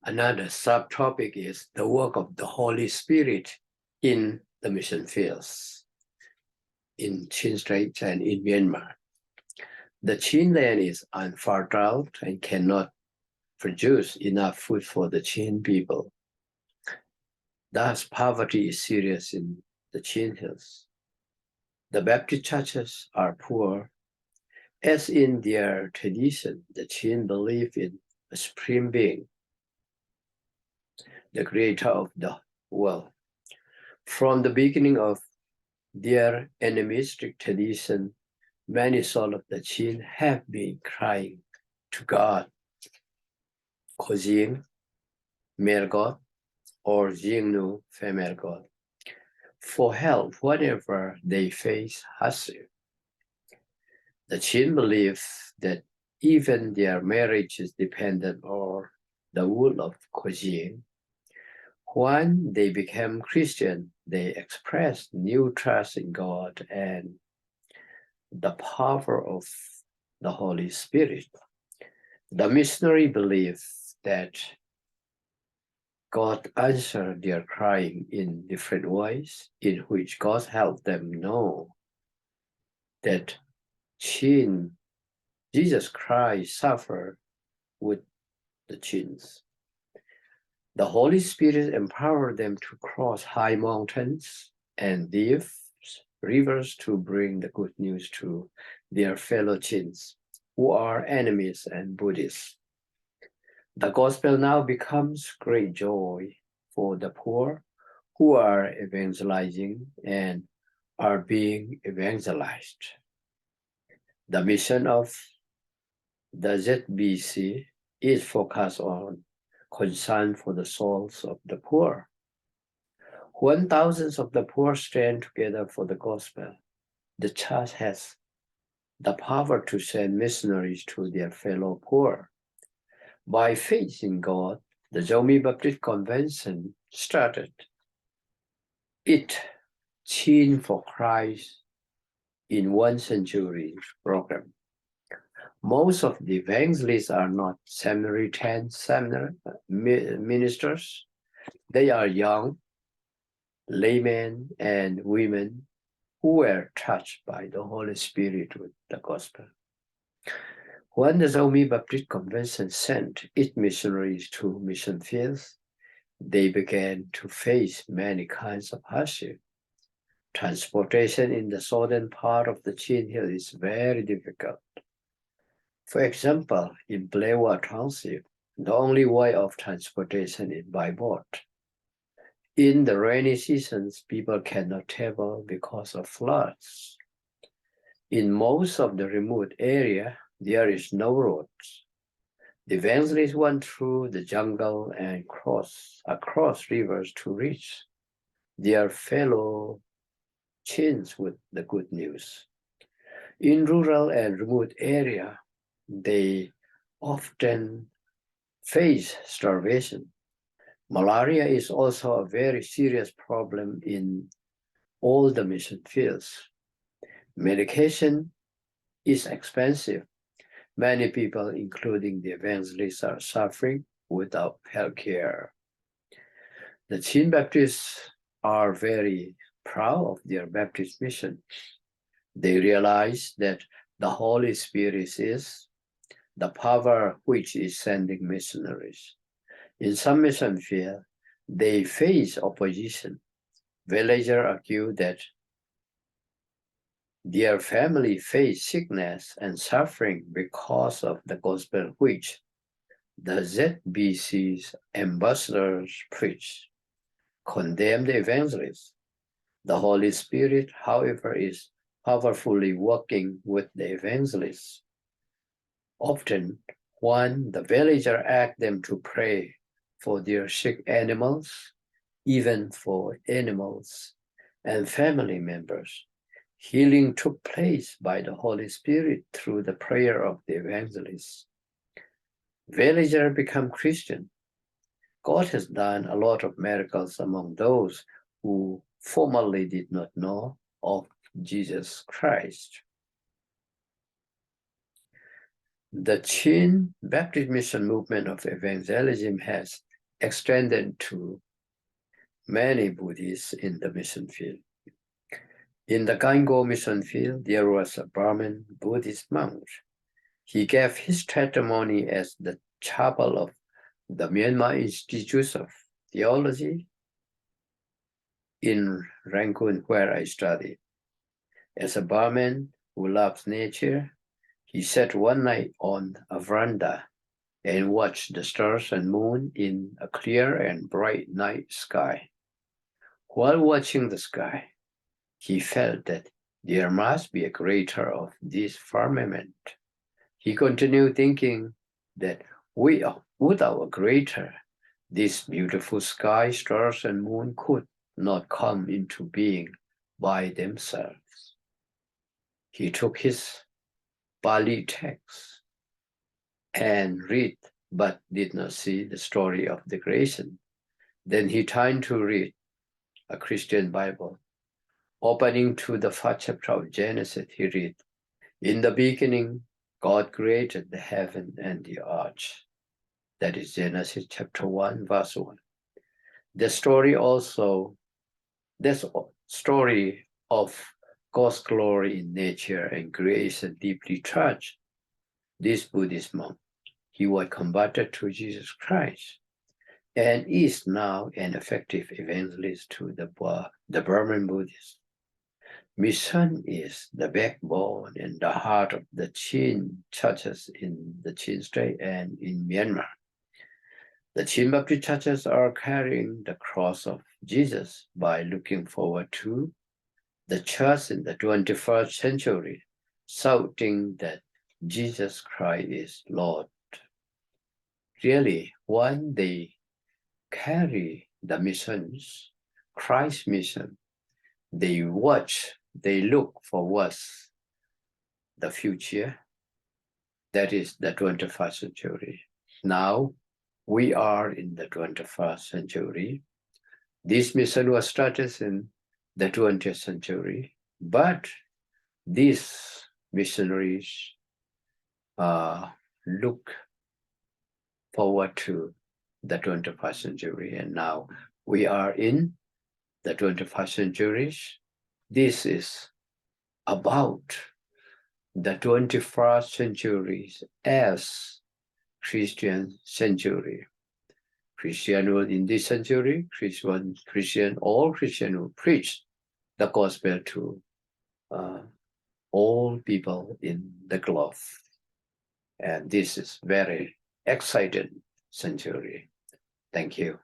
Another subtopic is the work of the Holy Spirit in the mission fields in Chin Strait and in Myanmar. The Chin land is unfertile and cannot produce enough food for the Chin people. Thus, poverty is serious in the Chin Hills. The Baptist churches are poor. As in their tradition, the Chin believe in a supreme being, the creator of the world. From the beginning of their animistic tradition, many souls of the Chin have been crying to God, Kojing, male God, or Jingnu, female God, for help whenever they face hardship. The Chin believe that even their marriage is dependent on the will of Kojing. When they became Christian, they expressed new trust in God and the power of the Holy Spirit. The missionary believed that God answered their crying in different ways, in which God helped them know that Jesus Christ suffered with the Chins. The Holy Spirit empowered them to cross high mountains and deep rivers to bring the good news to their fellow Chins, who are enemies and Buddhists. The gospel now becomes great joy for the poor who are evangelizing and are being evangelized. The mission of the ZBC is focused on concern for the souls of the poor. When thousands of the poor stand together for the gospel, the church has the power to send missionaries to their fellow poor. By faith in God, the Duhmi Baptist Convention started its Chin for Christ in 1 century program. Most of the evangelists are not Samaritan ministers. They are young laymen and women who were touched by the Holy Spirit with the gospel. When the Duhmi Baptist Convention sent its missionaries to mission fields, they began to face many kinds of hardship. Transportation in the southern part of the Chin Hill is very difficult. For example, in Thlarau Township, the only way of transportation is by boat. In the rainy seasons, people cannot travel because of floods. In most of the remote area, there is no roads. The evangelists went through the jungle and across rivers to reach their fellow Chins with the good news. In rural and remote area, they often face starvation. Malaria is also a very serious problem in all the mission fields. Medication is expensive. Many people, including the evangelists, are suffering without health care. The Chin Baptists are very proud of their Baptist mission. They realize that the Holy Spirit is the power which is sending missionaries. In some mission field, they face opposition. Villagers argue that their family face sickness and suffering because of the gospel which the ZBC's ambassadors preach, condemn the evangelists. The Holy Spirit, however, is powerfully working with the evangelists. Often, when the villager asks them to pray for their sick animals, even for animals and family members, healing took place by the Holy Spirit through the prayer of the evangelists. Villagers become Christian. God has done a lot of miracles among those who formerly did not know of Jesus Christ. The Chin Baptist Mission movement of evangelism has extended to many Buddhists in the mission field. In the Gango mission field, there was a Brahmin Buddhist monk. He gave his testimony as the chapel of the Myanmar Institute of Theology in Rangoon, where I studied. As a Brahmin who loves nature, he sat one night on a veranda and watched the stars and moon in a clear and bright night sky. While watching the sky, he felt that there must be a creator of this firmament. He continued thinking that without a creator, this beautiful sky, stars, and moon could not come into being by themselves. He took his Pali text and read, but did not see the story of the creation. Then he turned to read a Christian Bible. Opening to the first chapter of Genesis, he read, "In the beginning, God created the heaven and the earth." That is Genesis chapter 1, verse 1. The story this story of God's glory in nature and creation deeply touched this Buddhist monk. He was converted to Jesus Christ and is now an effective evangelist to the Burman Buddhists. Mission is the backbone and the heart of the Chin churches in the Chin State and in Myanmar. The Chin Baptist churches are carrying the cross of Jesus by looking forward to the church in the 21st century, shouting that Jesus Christ is Lord. Really, when they carry the missions, Christ's mission, they look for what's the future, that is the 21st century. Now, we are in the 21st century. This mission was started in the 20th century, but these missionaries look forward to the 21st century, and now we are in the 21st century. This is about the 21st century as Christian century. Christian was in this century, all Christian will preach the gospel to all people in the globe. And this is very exciting century. Thank you.